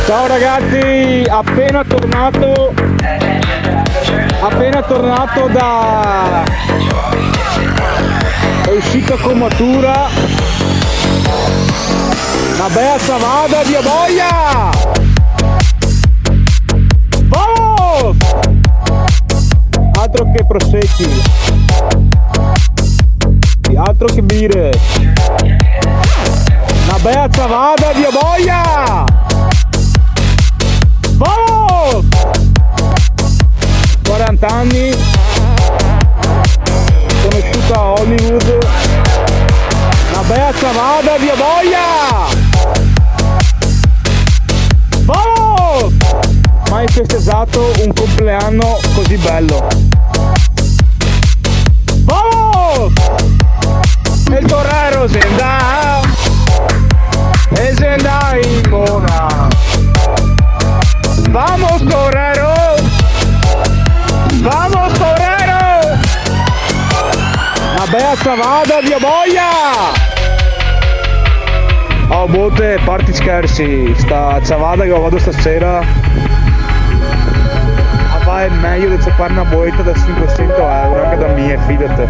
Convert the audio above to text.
Ciao ragazzi, appena tornato da... è uscito con Matura, una bella savada di Aboia! Vamos! Altro che prosecchi, altro che birre, una bella savada di Aboia! Vamos! 40 anni, conosciuta a Hollywood, una bella savada di Aboia! Vamos! Mai festeggiato un compleanno così bello. Vamos! El torero Zenda e Zenda in Mona. Vamos torero! Vamos torero! Una bella savada di Aboia! Oh botte, parti scherzi, sta savada che vado stasera va è meglio di fare una boita da 500 euro anche da mia, fidate.